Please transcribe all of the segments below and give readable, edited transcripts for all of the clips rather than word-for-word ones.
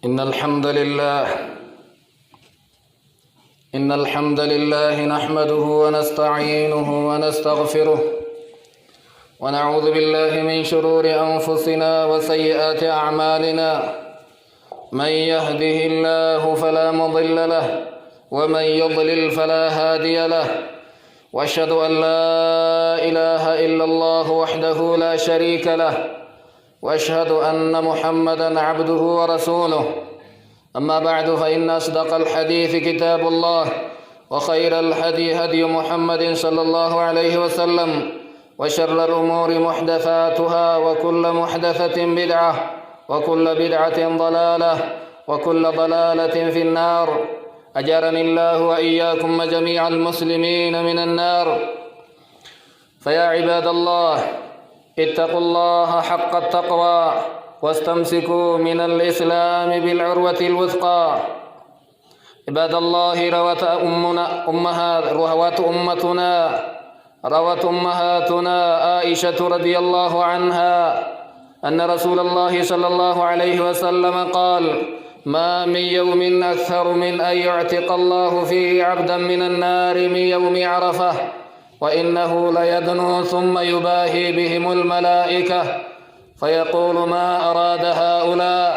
إن الحمد لله إن الحمد لله نحمده ونستعينه ونستغفره ونعوذ بالله من شرور أنفسنا وسيئات أعمالنا. من يهده الله فلا مضل له ومن يضلل فلا هادي له، وأشهد أن لا إله إلا الله وحده لا شريك له، وأشهد أن محمدًا عبده ورسوله. أما بعد، فإن أصدق الحديث كتاب الله، وخير الهدي هدي محمد صلى الله عليه وسلم، وشر الأمور محدثاتها، وكل محدثة بدعة، وكل بدعة ضلالة، وكل ضلالة في النار. أجرني الله وإياكم جميع المسلمين من النار. فيا عباد الله، اتقوا الله حق التقوى، واستمسكوا من الإسلام بالعروة الوثقى. عباد الله، روت أمهاتنا عائشة رضي الله عنها أن رسول الله صلى الله عليه وسلم قال: ما من يوم أكثر من أن يعتق الله فيه عبدا من النار من يوم عرفة، وإنه ليدنو ثم يباهي بهم الملائكة فيقول: ما أراد هؤلاء؟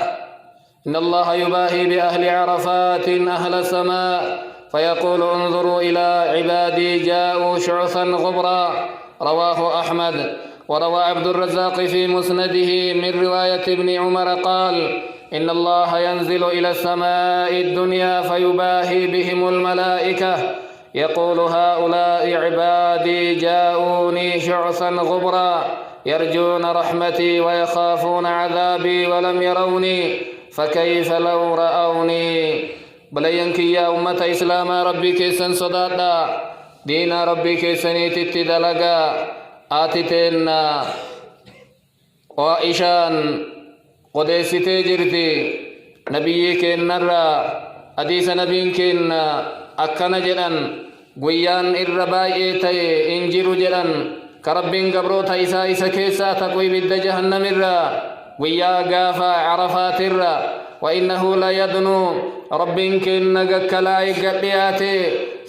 إن الله يباهي بأهل عرفات أهل السماء فيقول: انظروا إلى عبادي جاءوا شعثا غبرا. رواه أحمد. وروى عبد الرزاق في مسنده من رواية ابن عمر قال: إن الله ينزل إلى السماء الدنيا فيباهي بهم الملائكة يقول: هؤلاء عبادي جاءوني شعثا غبرا يرجون رحمتي ويخافون عذابي ولم يروني، فكيف لو رأوني؟ بلينك يا أمة إسلام، ربي كيسن صدادا، دين ربي كيسني تتدلقا، آتتنا وإشان قديستي جرتي نبي كنرا حديث نبي كن أكنا جران قيان الرباء تي إنجر جران كربين قبرو تيسا إسا كيسا تقوي بد جهنم الرا ويا قافا عرفات الرا، وإنه لا يدنو ربين كن كلاي قدياتي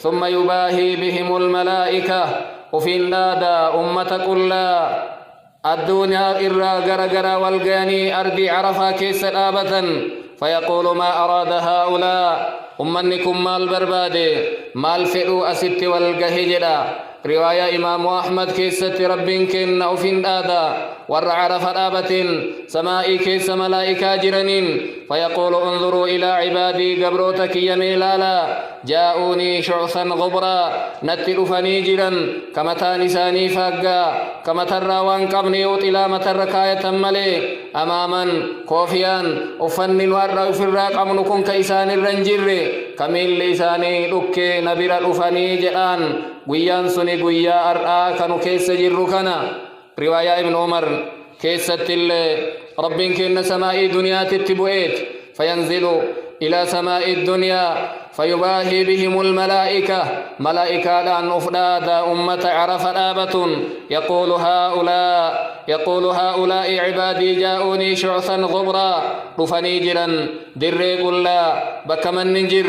ثم يباهي بهم الملائكة. وفي النادى أمة كلها الدنيا إرى غرغرا والغاني أرضي عرفا كيس آبة فيقول: ما أراد هؤلاء؟ أمنكم مال بربادي مال فئو أسبت والغهجدا. رواية إمام أحمد كيست ربين كن أفين آدا ور عرفا آبة سمائي كيس ملائكة جرنين فيقول: انظروا إلى عبادي قبروتك يميلالا جاءوني شعثا غبرا نتئفني جرا كمتا نساني فاقا كمتا الراوان قبني إلى متى ركاية ملي أماما كوفيان أفنن وارا فراق أمنكم كيسان الرنجر كميل لساني لكي نبر الأفني جران قيان سني قيا أرآ كانوا كيس جرو كنا. رواية ابن عمر كيست ربين كن سماء دنيا تتبوئت فينزل إلى سماء الدنيا فيباهي بهم الملائكة ملائكة لأن أفراد أمة عرف آبة يقول: هؤلاء عبادي جاءوني شعثا غبرا رفني جرا دري قلا بكمن ننجر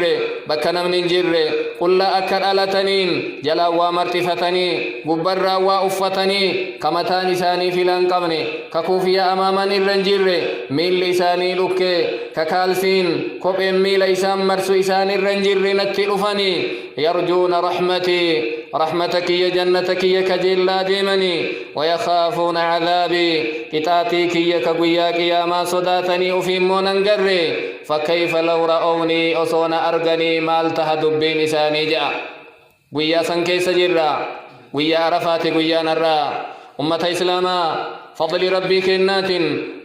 بكنم ننجر قلا أكر ألتنين جلا ومرتفتني قبرا وأفتني كمتا نساني فلان قبني ككوفيا أماما الرنجر من لساني لكي ككالسين كوب أمي ليسان مرسو إسان الرنجر نتئفني يرجون رحمتك يا جنتك يا كجلا ديمني ويخافون عذابي كتاتي كي كقوياك يا ما صداتني أفهمون انقري، فكيف لو رأوني أصون أرغني مال تهدب بين إساني جاء قويا سنكي سجرا قويا عرفات قويا نرى. أمة إسلاما، فضل ربي كنات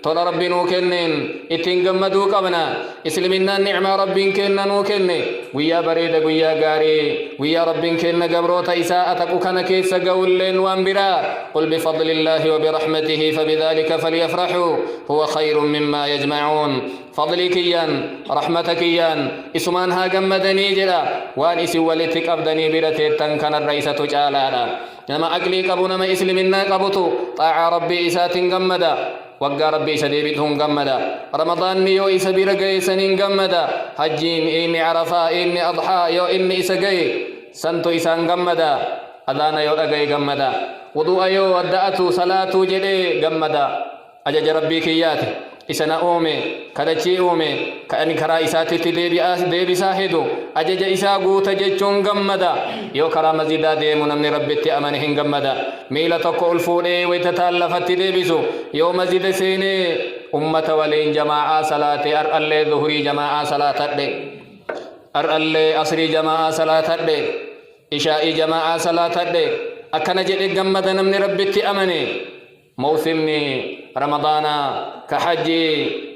طول ربي نوكنين اتين قمدو قبنا اسلمنا النعمة ربي كنا نوكني ويا بريد ويا غاري ويا ربي كنا قبروت إساءتك كان كيس قولين وانبرا. قل بفضل الله وبرحمته فبذلك فليفرحوا هو خير مما يجمعون. فضلي كيان رحمتك كيان اسمانها قمدني جرا وان اسي ولتك أبدني برتيتن كان الرئيسة جالالا نما أقلي قبو نما إسلمنا قبطو طاع ربي إسات قمدا وقا ربي سديبتهم قمدا رمضان يو إسا برقى سنين قمدا حجين إني عرفا إني أضحى يو إني إسا قي سنتو إسان قمدا أذانا يو أقاي قمدا وضوء يو ودأتو صلاة جدي قمدا أجج ربي كياتي إسنا أومي كدتشي أومي كأني كرا إساتي ديبي ساهدو أجج إسا قوت ججون قمدا يو كرا مزيدا ديمو نمني ربي تأمنهن قمدا ميلا تقول فولي ويتتالفت ديبسو يو مزيد سيني أمة ولين جماعة صلاة أرألي ظهري جماعة صلاة دي أرألي أصري جماعة صلاة دي إشائي جماعة صلاة دي أكنا جدي قمدا نمني ربي تأمني موسمني رمضان كحجي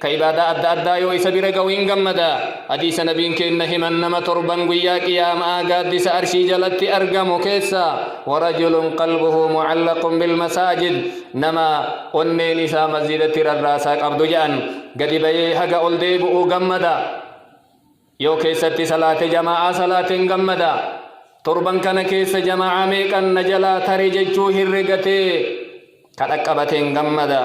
كعبادة أدى يو إسبير قوين قمدا حديث نبيين كإنهم أنما تربان قيا قياما قادس أرشي جلت أرقم كيسا ورجل قلبه معلق بالمساجد نما أني نساء مسجد الراسا قبض جان قد بيهق أولديب قمدا يو كيسة صلاة جماعة صلاة قمدا تربان كان كيس جماعة ميكا نجلا تريججو هرقتي كتقبتين قمدا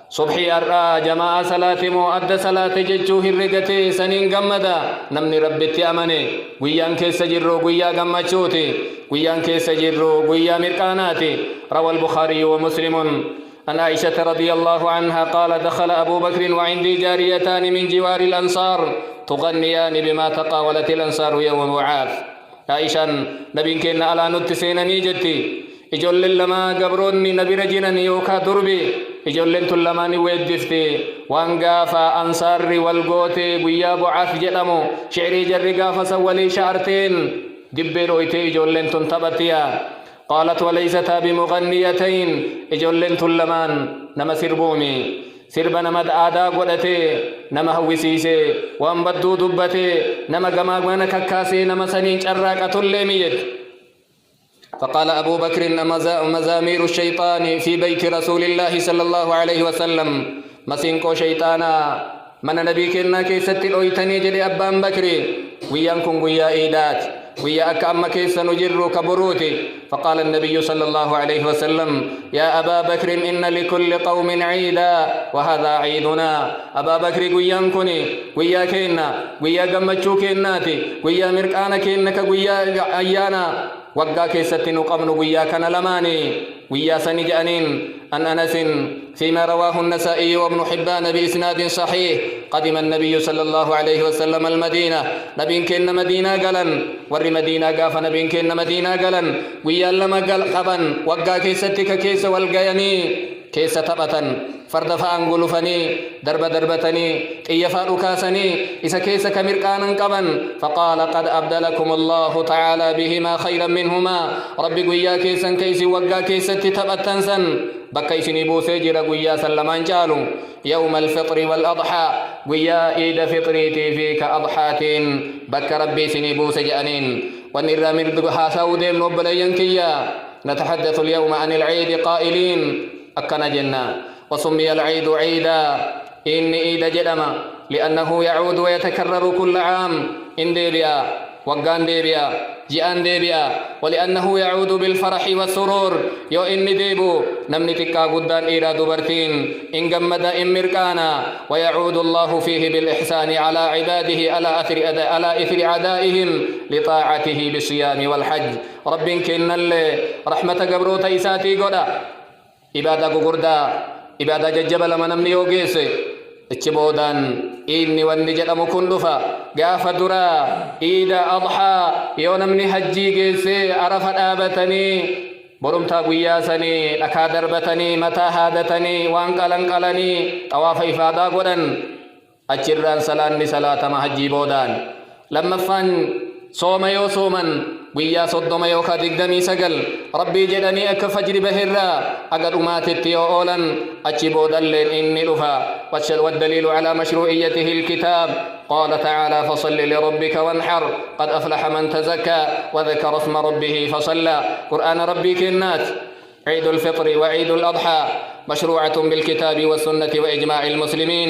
صبحي أرى جماعة صلاة مؤد صلاة ججو هرقتي سنين قمدا نمني ربتي أمني ويان كيس جرو ويا قمتشوتي ويان كيس جرو ويا مرقاناتي روى البخاري ومسلم عن عائشة رضي الله عنها قال دخل أبو بكر وعندي جاريتان من جوار الأنصار تغنيان بما تقاولت الأنصار يوم وعاث عائشة نبي كنا على نتسينني جتي إجولل لما قبروني نبي رجنني يوكا دربي إجولل تلماني ويدفتي وانقافا أنصاري والقوتي بيا بعث جدمو شعري جري قافا سولي شعرتين دبيرو إتي إجولل تنتبتيا قالت وليستا بمغنيتين إجولل تلمان نما سربومي سرب نمد آدا قدتي نما هوسيسي وانبدو دبتي نما قماغوانا ككاسي نما سنين شراكة الليميت فقال أبو بكر مزامير الشيطان في بيت رسول الله صلى الله عليه وسلم مسينكو شيطانا من نبي كنا كيست الأويتني جلي أبان بكري ويانكم ويا إيدات ويا أكام كيس نجر كبروتي فقال النبي صلى الله عليه وسلم يا أبا بكر إن لكل قوم عيدا وهذا عيدنا أبا بكر ويانكني ويا كينا ويا قمتشو كيناتي ويا مركانا كينك ويا أيانا وقا كيست نقمن ويا كان لماني ويا سنجأنين أن أنس فيما رواه النسائي وابن حبان بإسناد صحيح قدم النبي صلى الله عليه وسلم المدينة نبين كن مدينة قلن ور مدينة قاف نبين كن مدينة قلن ويا لما قل قبن وقا كيستك كيس والقيني كيس تبتن فرد فأنقلفني دربتني إيفا ركاسني إسا كيس كمرقانا قبن فقال قد أبدلكم الله تعالى بهما خيرا منهما ربي قويا كيسا كيس وقا كيست تبتن سن بكا إسني بوسي جرى قويا سلمان جالو يوم الفطر والأضحى قويا إيد فطريتي فيك أضحاتين بكا ربي سني بوسي جأنين ونرى مردقها سودين وبلينكيا نتحدث اليوم عن العيد قائلين أكنا جنة وسمي العيد عيدا إن عيد جدما لأنه يعود ويتكرر كل عام إن ديبيا وقان ديبيا جيان ديبيا ولأنه يعود بالفرح والسرور يو إن ديبو نمني تكا قدان إيرا دبرتين إن قمد إن مركانا ويعود الله فيه بالإحسان على عباده على إثر عدائهم لطاعته بالصيام والحج رب كن رحمة قبرو تيساتي قدا إبادة قردا إبادة ججبل من نمني يوغيسي اتبودان إني والنجد مكندفا قاف درا إيدا أضحى يونمني هجي قيسي عرفت آبتني برمتا قياسني لكا دربتني متى هادتني وانقلنقلني طواف إفادة قدن أجران سلاني صلاة مهجي بودان لما فان صوم يو صومن ويا صدوم يو خدق دمي سقل ربي جدني أك فجر بهرا أقر أماتت يو أولا أجبو دلين إني لفا والدليل على مشروعيته الكتاب قال تعالى فصل لربك وانحر قد أفلح من تزكى وذكر اسم ربه فصلى قرآن ربي كنات عيد الفطر وعيد الأضحى مشروعة بالكتاب والسنة وإجماع المسلمين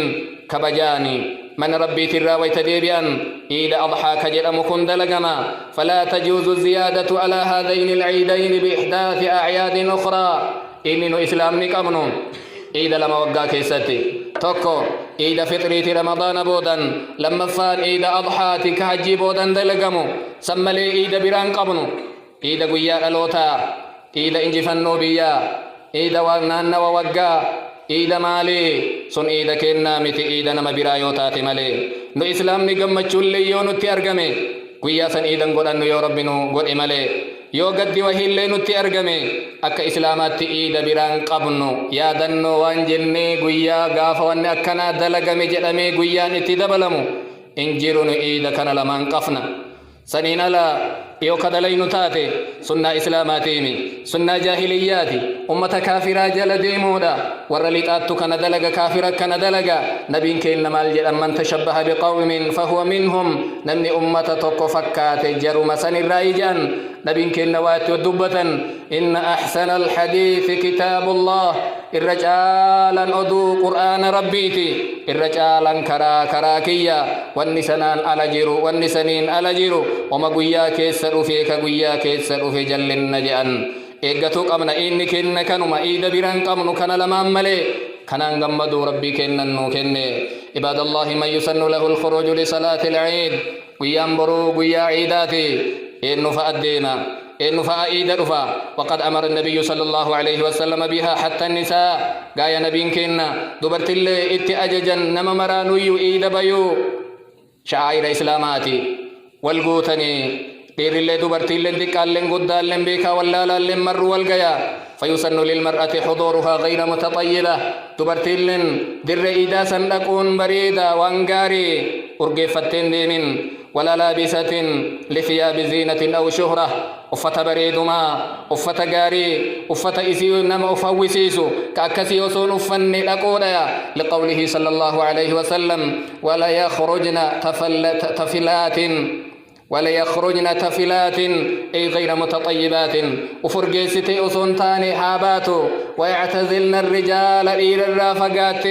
كبجاني من ربي ترى ويتديبيان إيد أضحى كجر مكند لقما فلا تجوز الزيادة على هذين العيدين بإحداث أعياد أخرى إنه إسلام نكمنون عيد لما وقا كيستي توكو عيد فطريتي رمضان بودن لما فان عيد أضحاتي كهجي بودن دلقمو سملي عيد بران قبنو عيد قويا الوتا عيد انجفنو بيا عيد ونان ووقا عيد مالي سن عيد كنا متي عيد نما برايوتاتي مالي نو إسلام نقم چولي يونو تيارقمي قويا سن عيدن قرأنو يا ربنو قرأ مالي yoo gaddi wahillee nutti argame akka islaamaatti iida biraan qabnu yaadannoo waan jennee guyyaa gaafa wanni akkanaa dalagame jedhamee guyyaan itti dabalamu in jiru nu iida kana lamaan qafna saniin ala yoo kadalaynu taate sunnaa islaamaatiimi sunnaa jaahiliyyaati ummata kaafiraa jala deemuudha warra lixaattu kana dalaga kaafira kana dalaga nabiin keenya maal jedhan man tashabbaha biqawmin fahuwa minhum namni ummata tokko fakkaate jaruma sanirraa ijaan نبي كنا وات ودبة إن أحسن الحديث كتاب الله الرجال أدو قرآن ربيتي الرجال كراكيا والنسنان على جرو والنسنين على جرو وما قويا كيسر فيك قويا كيسر في جل النجان إيقاتوك أمنا إني كنا كانوا إيدا بران قمنو كان لما ملي كان غمدو ربي كنا نو كنا عباد الله من يسن له الخروج لصلاة العيد وينبرو قويا عيداتي إنه فأدينا إنه فأيد رفا وقد أمر النبي صلى الله عليه وسلم بها حتى النساء قايا نبي كنا دبرت اللي اتأججا نما مرانو يؤيد بيو شعائر إسلاماتي والقوتني غير اللي دبرت اللي انتقال لن قدال لن بيكا ولا لن مر والقيا فيسن للمرأة حضورها غير متطيبة دبرت اللي در إيدا سنقون بريدا وانقاري أرقفتين ديمين ولا لابسة لثياب زينة أو شهرة أفت بريدما أفت غاري أفت إسيو نما أفوسيسو كأكسي وصون أفن لقودا لقوله صلى الله عليه وسلم ولا يخرجن تفلات أي غير متطيبات وفرقيستي أصنتاني حاباتو ويعتزلن الرجال إلى الرافقات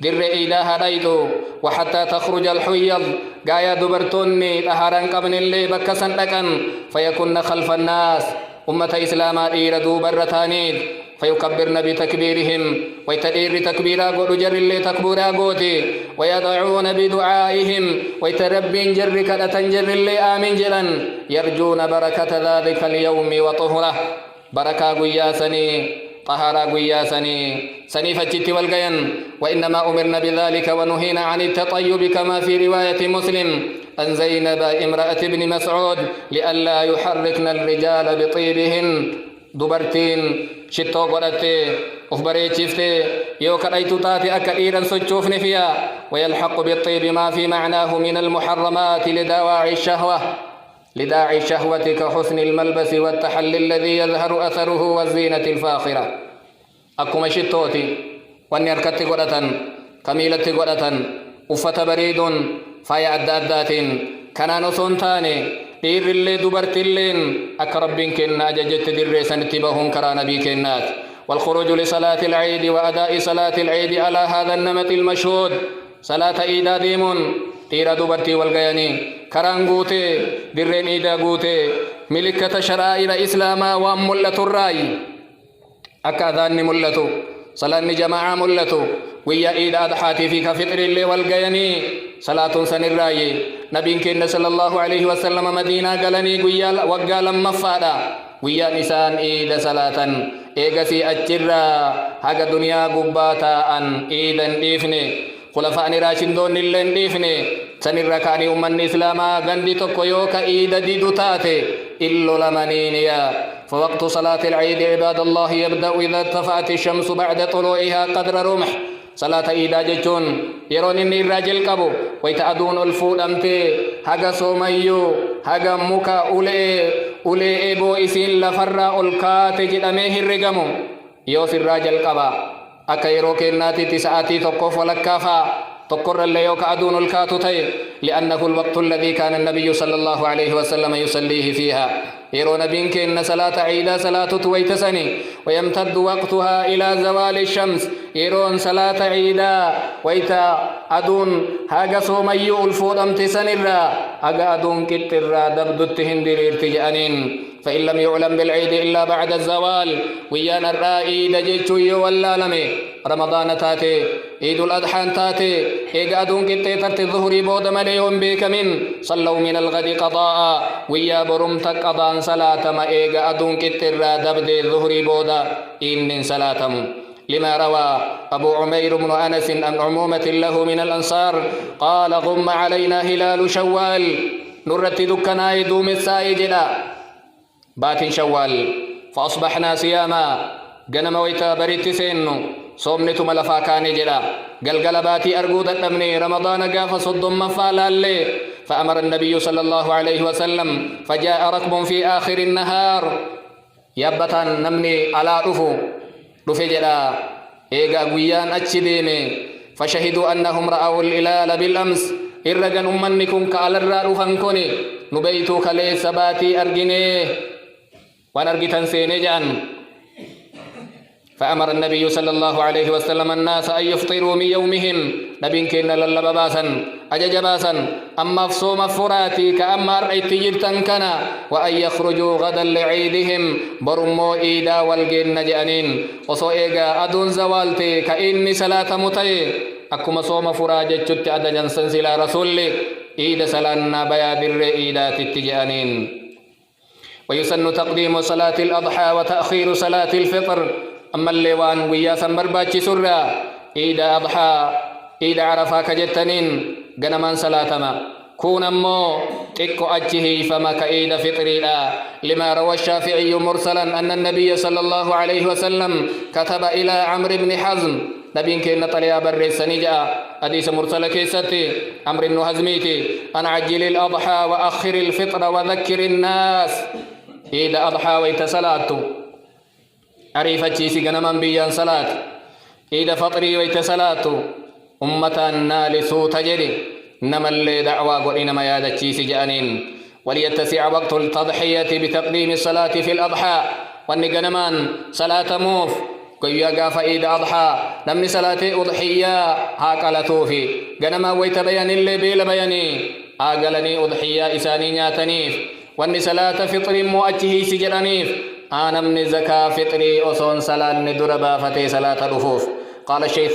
در إيداها ريدو وحتى تخرج الحيض قايا دبرتوني طهاران قبن اللي بكسن لكن فيكون خلف الناس أمة إسلاما إيرا دوبرتانيد فيكبرن بتكبيرهم ويتدير تكبيرا قول جر اللي تكبيرا قوتي ويدعون بدعائهم ويتربين جر كدة جر اللي آمن جلا يرجون بركة ذلك اليوم وطهره بركة قياسني طهارا قياسني سنيفة والقين وإنما أمرنا بذلك ونهينا عن التطيب كما في رواية مسلم أن زينب امرأة ابن مسعود لئلا يحركن الرجال بطيبهن دبرتين شتو قرأتي أخبري شفتي يوكا أيتو تاتي أكثيرا سجوفني فيها ويلحق بالطيب ما في معناه من المحرمات لداعي الشهوة كحسن الملبس والتحلي الذي يظهر أثره والزينة الفاخرة أكما شتوتي واني أركت قرأة كميلة قرأة أفت بريد فايا أدات كانان سنتاني دير اللي دبرت اللين أكرب كنا ججت دريسا اتباهم كرا نبي كنات والخروج لصلاة العيد وأداء صلاة العيد على هذا النمط المشهود صلاة إيدا ديمون دير دبرتي والغياني كران قوتي درين إيدا قوتي ملكة شرائر إسلاما وملة الرأي أكاذان ملتو صلاة جماعة ملتو ويا إيدا أضحاتي في كفطر اللي والغياني صلاة سن الرأي نبي كنا صلى الله عليه وسلم مدينة قلني وقا لما فادا ويا نسان إيدا صلاة إيغسي أجرا هاga دنيا قباتا أن إيدا إفني خلفاء راشدون اللين إفني سنر كاني أمن إسلاما غندي تقويوك إيدا ديدو تاتي إلو لمنينيا فوقت صلاة العيد عباد الله يبدأ إذا ارتفعت الشمس بعد طلوعها قدر رمح صلاة إيدا جتون يرون إني الراجل قبو ويتعدون الفود أمتي هاga سوميو هاga موكا أولي إبو إسين لفرّا ألقات جدامه الرقمو يوس الراجل قبا أكا يروك الناتي تسعاتي تقف ولكافا تقر اللي يوك أدون الكاتو تي لأنه الوقت الذي كان النبي صلى الله عليه وسلم يصليه فيها يرون بينك إن صلاة عيدا صلاة تويتسني ويمتد وقتها إلى زوال الشمس يرون صلاة عيدا ويتا أدون هاga سوميو الفود أمتسن الرا هاga أدون كتر دبدتهن دير ارتجانين فإن لم يعلم بالعيد إلا بعد الزوال ويانا الرائد جيتشو يولالمي رمضان تاتي عيد الأضحى تاتي إيقا أدون كتة ترتي الظهري بود مليون بيك من صلوا من الغد قضاء ويا برمتك قضان صلاة ما إيقا أدون كتة دبدي الظهري بود إن صلاتهم لما روى أبو عمير بن أنس عن عمومة له من الأنصار قال غم علينا هلال شوال نرتدكنا يدوم السائجنا بات شوال فأصبحنا صياما جنم ويتا بريت سينو صومنت ملفا كان جدا قلقل باتي أرقود الأمني رمضان قاف صدم مفالا لي فأمر النبي صلى الله عليه وسلم فجاء ركب في آخر النهار يبتا نمني على رفي جدا إيقا قويان أتشديمي فشهدوا أنهم رأوا الإلال بالأمس إرقن أمنكم كالرا رفنكني نبيتو كلي سباتي أرقني ونرقتن سينجان فأمر النبي صلى الله عليه وسلم الناس أن يفطروا من يومهم نبين كنا للبا باسا أجج باسا أما فصوم فراتي كأما رأيت جرتن كنا وأن يخرجوا غدا لعيدهم برمو إيدا والجن نجأنين وصو إيغا أدون زوالتي كإني صلاة متي أكما صوم فراجة جت أدجن سنسلا رسولي إيدا سلانا بيادر إيدا تتجأنين ويسن تقديم صلاة الأضحى وتأخير صلاة الفطر أما الليوان وياسا برباتش سرى إيدا أضحى إيدا عرفا كجتنين غنمان صلاتما كون أمو تكو أجه فما كإيدا فطري لا لما روى الشافعي مرسلا أن النبي صلى الله عليه وسلم كتب إلى عمرو بن حزم نبين كينا طليا برسني جاء حديث مرسل كيستي عمرو بن حزميتي أن عجل الأضحى وأخر الفطر وذكر الناس إيدا أضحى ويتسلاتو أريفتشي سيغنما بيان صلاة إيدا فطري ويتسلاتو أمة نالسو تجري نما اللي دعوى قرئنما يادتشي سجانين وليتسع وقت التضحية بتقديم الصلاة في الأضحى وانقنمان صلاة موف قيا قاف إيدا أضحى نمني صلاة أضحية هاقلتو في قنما ويتبين اللي بيل بياني آقلني أضحية إساني نياتنيف واني صلاة فطر مؤجه سجرانيف أنا من زكاة فطري أصون صلاة ندربا فتي صلاة رفوف قال الشيخ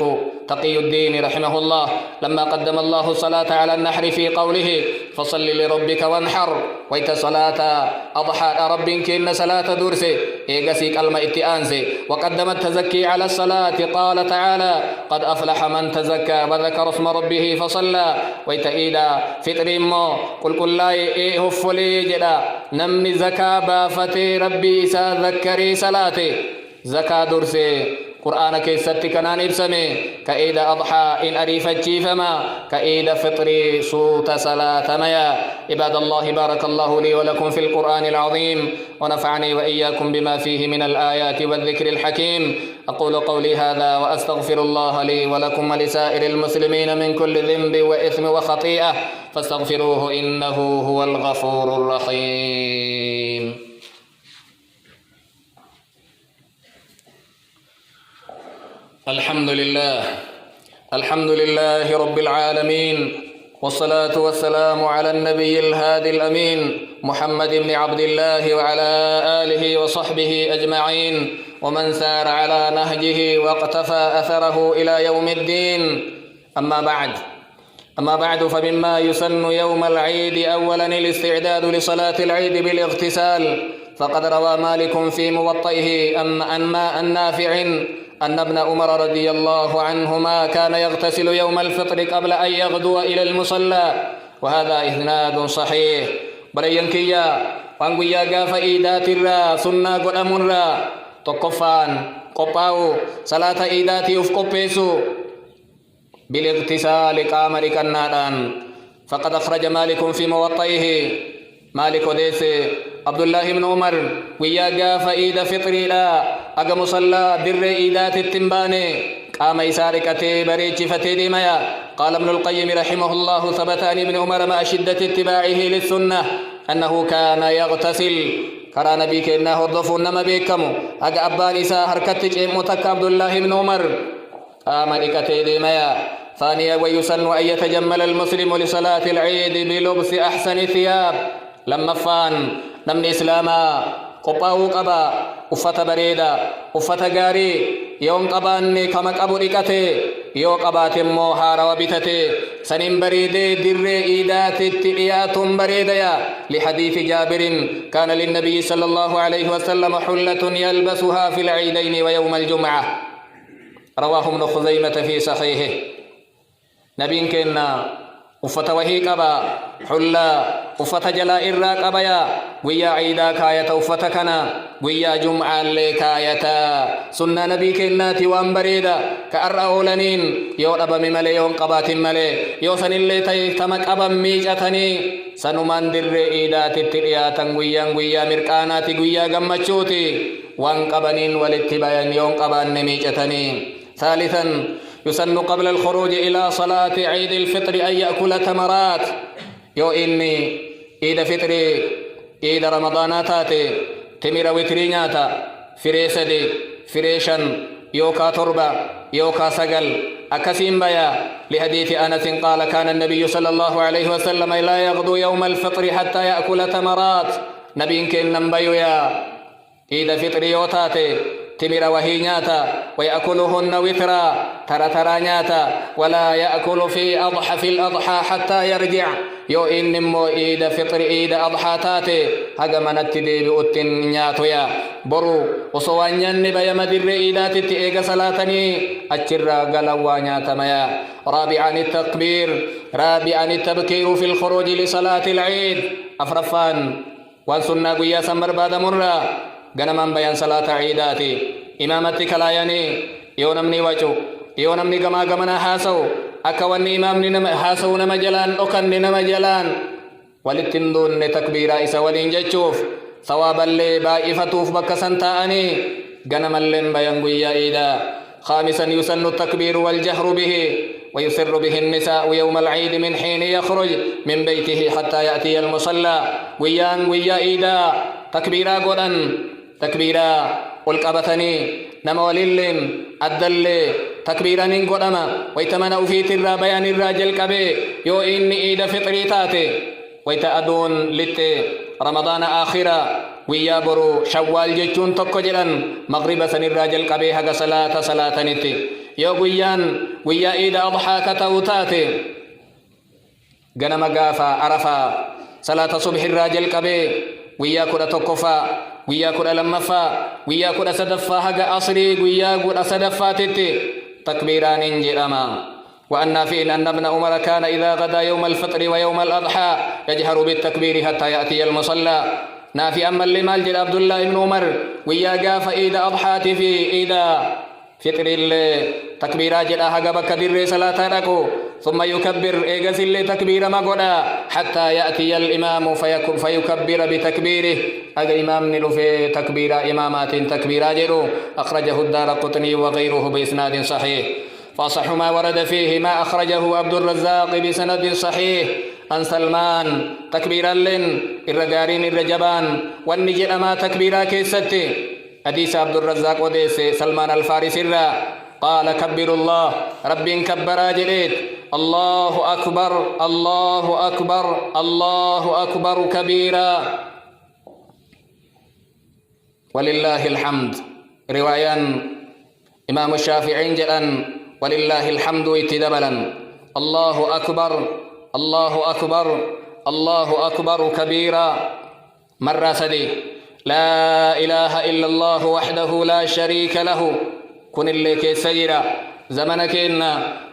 تقي الدين رحمه الله لما قدم الله الصلاة على النحر في قوله فصل لربك وانحر ويت صلاة أضحى ربك إن صلاة درسي إيقسيك المئتئانسي وقدم التزكي على الصلاة قال تعالى قد أفلح من تزكى وذكر اسم ربه فصلى ويت إيدا فطر مو قل كل لا إيه فلي جدا نمني زكاة بافتي ربي إسا ذكري صلاتي زكاة درسي قرآن كيستي كنان إبسمي كإيدا أضحى إن أريفت فما كإيدا فطري صوت صلاة ميا عباد الله بارك الله لي ولكم في القرآن العظيم ونفعني وإياكم بما فيه من الآيات والذكر الحكيم أقول قولي هذا وأستغفر الله لي ولكم ولسائر المسلمين من كل ذنب وإثم وخطيئة فاستغفروه إنه هو الغفور الرحيم الحمد لله رب العالمين والصلاة والسلام على النبي الهادي الأمين محمد بن عبد الله وعلى آله وصحبه أجمعين ومن سار على نهجه واقتفى أثره إلى يوم الدين أما بعد فمما يسن يوم العيد أولا الاستعداد لصلاة العيد بالاغتسال فقد روى مالك في موطئه عن نافع أن ابن عمر رضي الله عنهما كان يغتسل يوم الفطر قبل أن يغدو إلى المصلى وهذا إسناد صحيح بريان كيا وانقيا قاف إيدات الرا سنة قدام الرا تقفان قباو صلاة إيدات يفقبسو بالاغتسال قامر كنادان فقد أخرج مالك في موطئه مالك وديس عبد الله بن عمر ويا قاف إيد فطري لا أقا مصلى در إيدات التنباني قام يساركتي بريج فتيدي ميا قال ابن القيم رحمه الله ثبت عن ابن عمر مع شدة اتباعه للسنة أنه كان يغتسل كرا نبيك إنه الضفو نما بيكمو أقا أبان إسا هركتج إمتك عبد الله بن عمر قام لكتيدي ميا ثانيا ويسن أن يتجمل المسلم لصلاة العيد بلبس أحسن ثياب لما فان نمني إسلاما قباو قبا أفتا بريدا أفتا غاري يوم قباني كما قبو ديكته يو قبات مو هارا وبتته سنين بريده در إيدات التئيات بريديا لحديث جابر كان للنبي صلى الله عليه وسلم حلة يلبسها في العيدين ويوم الجمعة رواه ابن خزيمة في صحيحه نبي كنا uffata wahii qaba hullaa uffata jalaa irraa qabaya guyyaa ciidaa kaayata uffata kana guyyaa jum'aallee kaayata sunnaa nabii kennaati waan bareeda ka arra oolaniin yoo dhabame malee yoo qabaatin malee yoo sanillee ta'e tama qaban miicatanii sanumaan dirree iidaatitti dhiyaatan guyyaa mirqaanaati guyyaa gammachuuti waan qabaniin walitti bayan yoo qabaanne miicatanii ثالثا يسن قبل الخروج إلى صلاة عيد الفطر أن يأكل تمرات يو إني عيد فطري عيد رمضاناتاتي تمر وترينياتا فريسدي فريشن يوكا تربة يوكا سقل أكسين بيا لحديث أنس قال كان النبي صلى الله عليه وسلم لا يغدو يوم الفطر حتى يأكل تمرات نبي كن بيو يا عيد فطري يوتاتي تمر وهي نياتا ويأكلهن وترا ترى نياتا ولا يأكل في الأضحى حتى يرجع يو إن مو إيد فطر إيد أضحى تاتي هذا من التدي بأتن نياتو يا برو وصوانيان بيا مدر إيدات تيجا صلاتني أتشرا قلوا نياتا ميا رابعا التبكير في الخروج لصلاة العيد أفرفان وانسنا قيا سمر بعد مرة غنمان بيان صلاة عيداتي إمامتي كلاياني يو نمني وجو يو نمني غمنا حاسو أكواني إمامني حاسو نما جلان أكن نما جلان ولتندون تكبيرا إسا ولين جتشوف ثوابا لي بائفتوف بكسن تاني غنمان لن بيان قويا إيدا خامسا يسن التكبير والجهر به ويسر به النساء يوم العيد من حين يخرج من بيته حتى يأتي المصلى ويا إيدا تكبيرا قدن تكبيرا والقبتني نما وللين أدل تكبيرا قدما ويتمنى في ترى بيان الراجل كبي يو إني إيدا فطري تاتي ويتأدون لت رمضان آخرا ويا برو شوال جتون تكجرا مغرب سن الراجل كبي هكا صلاة نتي يو ويا إيدا أضحى كتوتاتي غنم غافا عرفا صلاة صبح الراجل كبي ويا كرة تكفا ويا كرة لمفا ويا كرة سدفا هجا أصري ويا كرة سدفا تتي تكبيران جرما وأن نافع أن ابن عمر كان إذا غدا يوم الفطر ويوم الأضحى يجهر بالتكبير حتى يأتي المصلى نافع أما اللي مالجل عبد الله بن عمر ويا قاف إيدا أضحات في إيدا فطر التكبيرات جدا هجا بكدر صلاة ركو ثم يكبر إيجاز اللي تكبير ما قدا حتى يأتي الإمام فيكبر بتكبيره أجا إمام نلو في تكبير إمامات تكبير جرو أخرجه الدارقطني وغيره بإسناد صحيح فصح ما ورد فيه ما أخرجه عبد الرزاق بسند صحيح عن سلمان تكبيرا لن الرجارين الرجبان والنجل ما تكبيرا كيستي حديث عبد الرزاق وديس سلمان الفارسي قال كبر الله رب كبر جريت الله أكبر الله أكبر الله أكبر كبيرا ولله الحمد رواية إمام الشافعي جلن ولله الحمد اتدبلا الله أكبر الله أكبر الله أكبر كبيرا مرة سدي لا إله إلا الله وحده لا شريك له كن اللي كسجرا زمنك إن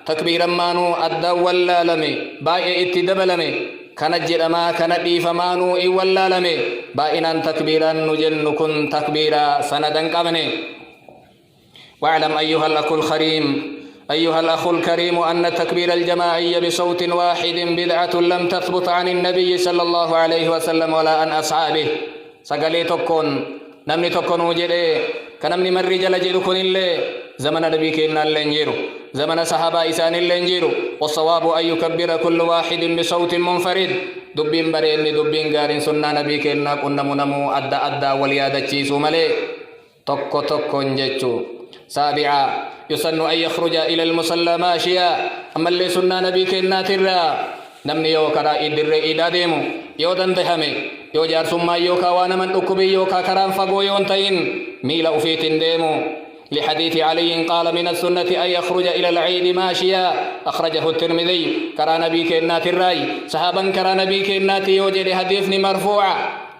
تكبيرا مانو أدى ولا لمي باي اتدبلمي كنجر ما كندي فمانو إي ولا لمي بائنا تكبيرا نجن كن تكبيرا سندا قبني واعلم أيها الأخ الكريم أن التكبير الجماعي بصوت واحد بدعة لم تثبت عن النبي صلى الله عليه وسلم ولا عن أصحابه سقلي تكون نمني تكون وجده كنمني من رجال جدو كن اللي زمن نبي كنا اللي زمن صحابة إسان اللي والصواب أن يكبر كل واحد بصوت منفرد دبين برين دبين غارين سنة نبي كنا كنا منمو أدى وليادة جيسو ملي تكو نجتو سابعا يسن أن يخرج إلى المصلى ماشيا أما اللي سنة نبي كنا ترى نمني يوكرا إدر إداديمو يودن دهمي يو جار سما يوكا وانا من أكبي يوكا كرام فقو يونتين ميلا أفيتين ديمو لحديث علي قال من السنة أن يخرج إلى العيد ماشيا أخرجه الترمذي. كرا نبي كإنات الراي صحابا كرا نبي كإنات يوجد حديث مرفوع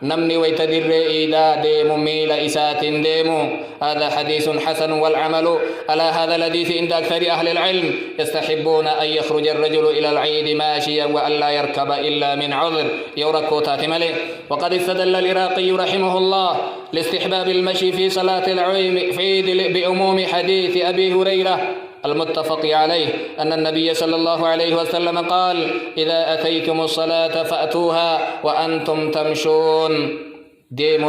نمني ويتدر إيدا ديم ميل إسات ديم. هذا حديث حسن والعمل على هذا الحديث عند أكثر أهل العلم يستحبون أن يخرج الرجل إلى العيد ماشيا وأن لا يركب إلا من عذر يوركو تاتمله. وقد استدل العراقي رحمه الله لاستحباب المشي في صلاة العيد في عيد بعموم حديث أبي هريرة المتفق عليه أن النبي صلى الله عليه وسلم قال إذا أتيتم الصلاة فأتوها وأنتم تمشون. ديم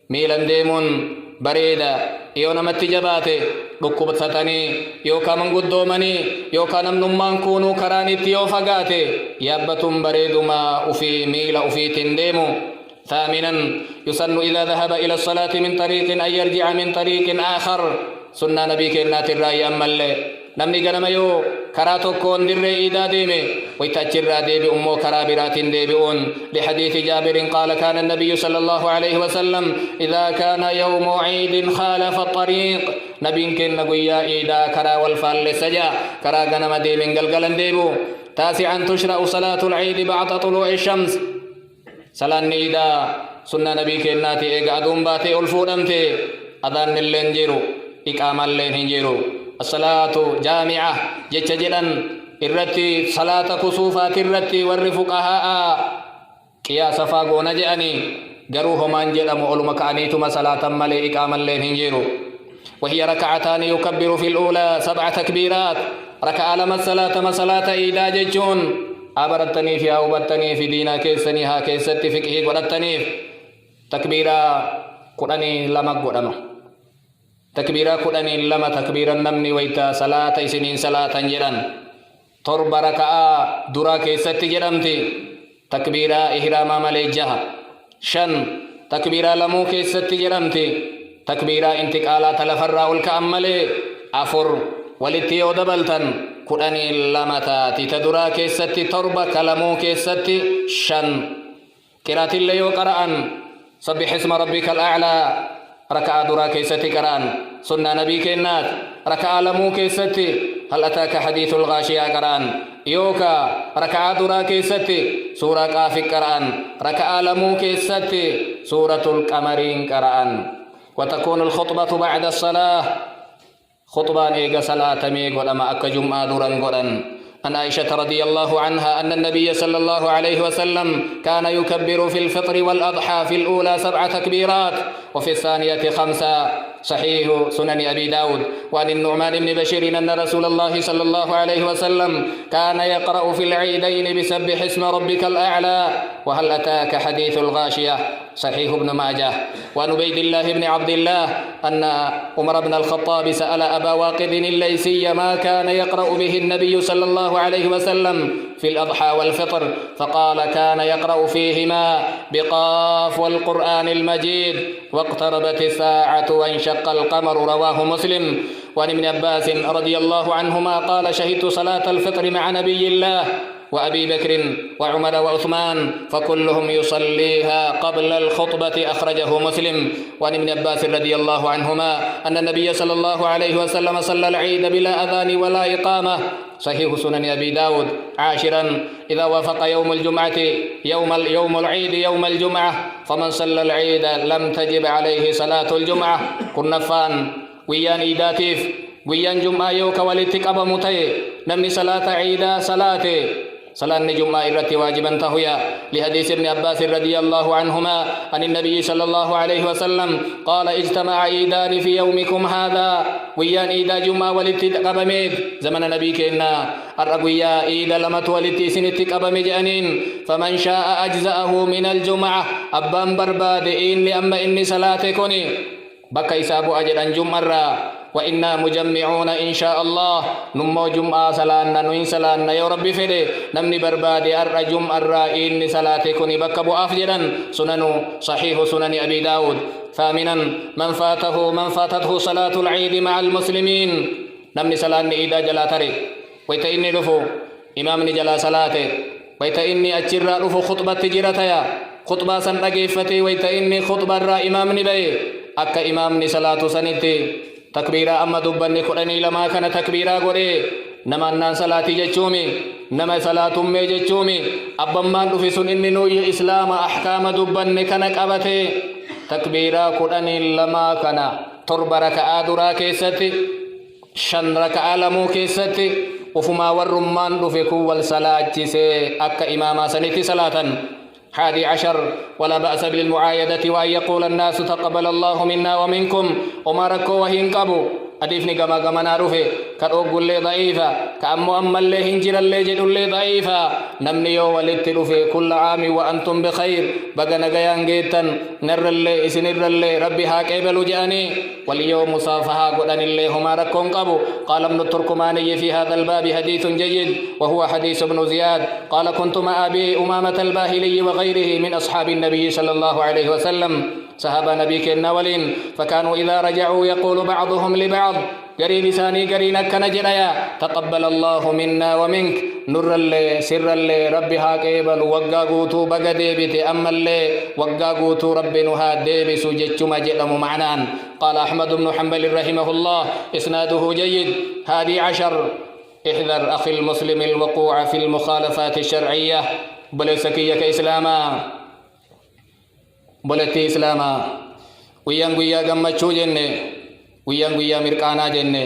ميلا ديم بريدا يونا متجباتي ركبتني يوكا من قدومني يوكا نمنمان كونوا كراني تيو فقاتي يابتم بريدما أفي ميلا أفي تنديمو. ثامنا يسن إذا ذهب إلى الصلاة من طريق أن يرجع من طريق آخر. سنة نبي كإنات الرأي أمالي نمني قنم يو كراتو كون در إيدا ديمي ويتأجر ديبي أمو كرابرات ديبئون. لحديث جابر قال كان النبي صلى الله عليه وسلم إذا كان يوم عيد خالف الطريق نبي كن نقويا إيدا كرا والفال سجا كرا قنم ديمين قلقلا ديبو. تاسعا تشرع صلاة العيد بعد طلوع الشمس. صلاة إيدا سنة نبي كإنات إيقادون باتي ألفودمتي أذان اللين جيرو إقام اللين هنجيرو. الصلاة جامعة جتجدن إرتي صلاة كسوفات إرتي والرفقهاء قياس فاقون جأني قروه من جدم أولمكانيتما صلاة ملي إقام اللين هنجيرو. وهي ركعتان يكبر في الأولى 7 تكبيرات. ركع لما الصلاة ما صلاة إيدا ججون أبرتني في أوبتني في دينا كيسني ها كيست فقه قرتني تكبيرا قراني لما قرانو تكبيرا قراني لما تكبيرا نمني ويتا صلاة سنين صلاة جران ترب ركعة درا كيست جرمتي تكبيرا إحرام مليجها. 5 تكبيرا لمو كيست جرمتي تكبيرا انتقالا تلفر والكأملي. 4 ولتيو دبلتن قراني لما تاتي تدرا كيست ترب كلمو كيست. 5 قرات اللي قرآن سبح اسم ربك الأعلى ركع درا كيستي قرآن. سنة نبي كينات ركع لمو كيستي هل أتاك حديث الغاشية قرآن. يوكا ركع درا كيستي سورة قافك قرآن. ركع لمو كيستي سورة القمرين قرآن. وتكون الخطبة بعد الصلاة خطبان إيقا صلاة ميق ولما أكا جمعة دران قرآن. عن عائشة رضي الله عنها أن النبي صلى الله عليه وسلم كان يكبر في الفطر والأضحى في الأولى 7 تكبيرات وفي الثانية 5. صحيح سنن أبي داود. وعن النعمان بن بشير أن رسول الله صلى الله عليه وسلم كان يقرأ في العيدين بسبح اسم ربك الأعلى وهل أتاك حديث الغاشية. صحيح ابن ماجه. وعن عبيد الله بن عبد الله أن عمر بن الخطاب سأل أبا واقد الليثي ما كان يقرأ به النبي صلى الله عليه وسلم في الأضحى والفطر فقال كان يقرأ فيهما بقاف والقرآن المجيد واقتربت الساعة وانشق القمر. رواه مسلم. وعن ابن عباس رضي الله عنهما قال شهدت صلاة الفطر مع نبي الله وأبي بكر وعمر وعثمان فكلهم يصليها قبل الخطبة. أخرجه مسلم. وعن ابن عباس رضي الله عنهما أن النبي صلى الله عليه وسلم صلى العيد بلا أذان ولا إقامة. صحيح سنن أبي داود. 10 إذا وافق يوم الجمعة يوم العيد يوم الجمعة فمن صلى العيد لم تجب عليه صلاة الجمعة. كنفان ويان إيداتيف ويان جمعة يوك ولتقب متي نمني صلاة عيدا صلاة الجمعة إرتي واجبا تهويا. لحديث ابن عباس رضي الله عنهما عن النبي صلى الله عليه وسلم قال اجتمع عيدان في يومكم هذا ويان إيدا جمعة ولتقب ميد زمن نبي كينا الرقويا إيدا لمت ولتي سنتقب مجأنين فمن شاء أجزأه من الجمعة أبان بربادئين لأما إني صلاة كوني بكا إسابو أجد أن جمعة وإنا مجمعون إن شاء الله نمو جمعة صلاة نوين صلاة يا ربي فدي نمني بربادي أرى جمعة رائين صلاة كوني بكا بو أفجدا. سنن صحيح سنن أبي داود. 8 من فاتته صلاة العيد مع المسلمين نمني صلاة إيدا جلا تري ويتإني رفو إمام جلا صلاة ويتإني أجر رفو خطبة تجرتيا خطبة سنتقفتي ويتإني خطبة را إمام نبي أكا إمام صلاة سنتي تكبيرا أما دبني كرني لما كان تكبيرا قولي نما أنان صلاتي جتشومي نما صلاة أمي جتشومي أبا ما نفسن إني نوي إسلام أحكام دبني كانك أبتي تكبيرا كرني لما كان ترب ركعة درا كيستي شن ركعة لمو كيستي وفما ورمان دفكو والصلاة جسي أكا إماما سنتي صلاة 11 ولا بأس بالمعايدة وأن يقول الناس تقبل الله منا ومنكم وما ركوا وهنقبوا أدفني كما كما نعرفه كأقول لي ضعيفة كأمو أما اللي هنجر اللي جد اللي ضعيفة نمني يو ولتلفي كل عام وأنتم بخير بقى نقيان جيتا نر اللي إسنر اللي ربي هاكيبل جاني واليوم مصافحة قدن اللي هما ركون قبو قال ابن التركماني في هذا الباب حديث جيد وهو حديث ابن زياد قال كنت مع أبي أمامة الباهلي وغيره من أصحاب النبي صلى الله عليه وسلم صحابة نبيك النولين فكانوا إذا رجعوا يقول بعضهم لبعض قرين لساني قرينك نجريا تقبل الله منا ومنك نر اللي سر اللي ربي هاكيبل وقاقوتو بقى ديبتي أما اللي وقاقوتو ربي نها ديبسو جتشو مجئلم معنان قال أحمد بن حنبل رحمه الله إسناده جيد 11 احذر أخي المسلم الوقوع في المخالفات الشرعية بلسكية كإسلاما بلتي إسلاما ويان قويا قمتشو جنة ويان قويا مرقانا جنة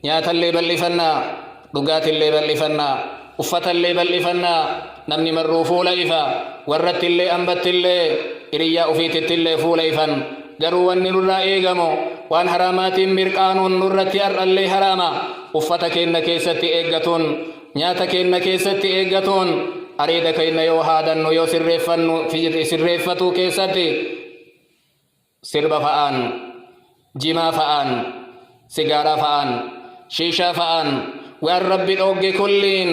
نيات اللي بلفنا لقات اللي بلفنا أفت اللي بلفنا نمني مروفو ليفا ورت اللي أنبت اللي إريا أفيتت اللي فوليفا قروا النور إيقامو وان حرامات مرقان نرت أر اللي حراما أفتك إن كيست إيقاتون نياتك إن كيست إيقاتون أريدك إن يو هذا يو سرفتو كيستي سرب فآن جما فآن سيجارة فآن شيشة فآن والرب الأوج كلين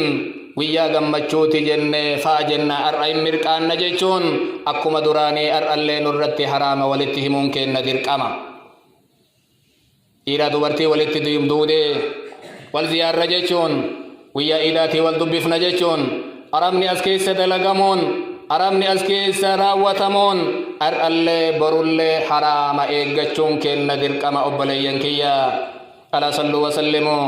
ويا جمّتشوتي جنة فاجنة أرأي مركان نجتون أكو مدراني أرألي نرتي حرام ولتي ممكن ندير كما إيرا دوبرتي ولتي ديم دودي والزيار رجتون ويا إيداتي والدبف نجتون أرامني أسكيس دلقمون أرامني أسكيس راوتمون أرألي برولي حرام إيقاتشون كن ندير كما أبليين كيا ألا صلوا وسلموا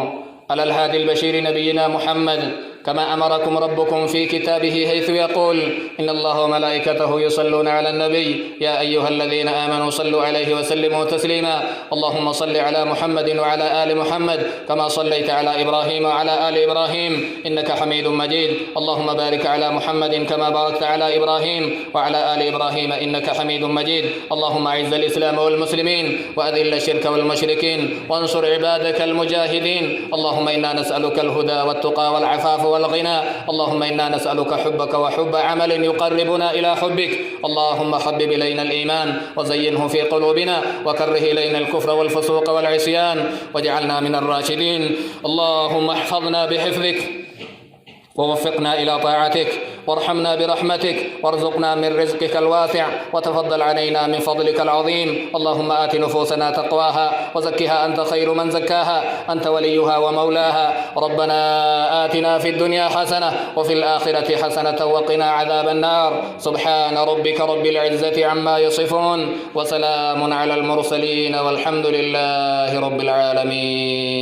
على الهادي البشير نبينا محمد كما أمركم ربكم في كتابه حيث يقول إن الله وملائكته يصلون على النبي يا أيها الذين آمنوا صلوا عليه وسلموا تسليما اللهم صل على محمد وعلى آل محمد كما صليت على إبراهيم وعلى آل إبراهيم إنك حميد مجيد اللهم بارك على محمد كما باركت على إبراهيم وعلى آل إبراهيم إنك حميد مجيد اللهم أعز الإسلام والمسلمين وأذل الشرك والمشركين وانصر عبادك المجاهدين اللهم إنا نسألك الهدى والتقى والعفاف والغنى اللهم إنا نسألك حبك وحب عمل يقربنا إلى حبك اللهم حبب إلينا الإيمان وزينه في قلوبنا وكره إلينا الكفر والفسوق والعصيان واجعلنا من الراشدين اللهم احفظنا بحفظك ووفقنا إلى طاعتك وارحمنا برحمتك وارزقنا من رزقك الواسع وتفضل علينا من فضلك العظيم اللهم آت نفوسنا تقواها وزكها أنت خير من زكاها أنت وليها ومولاها ربنا آتنا في الدنيا حسنة وفي الآخرة حسنة وقنا عذاب النار سبحان ربك رب العزة عما يصفون وسلام على المرسلين والحمد لله رب العالمين.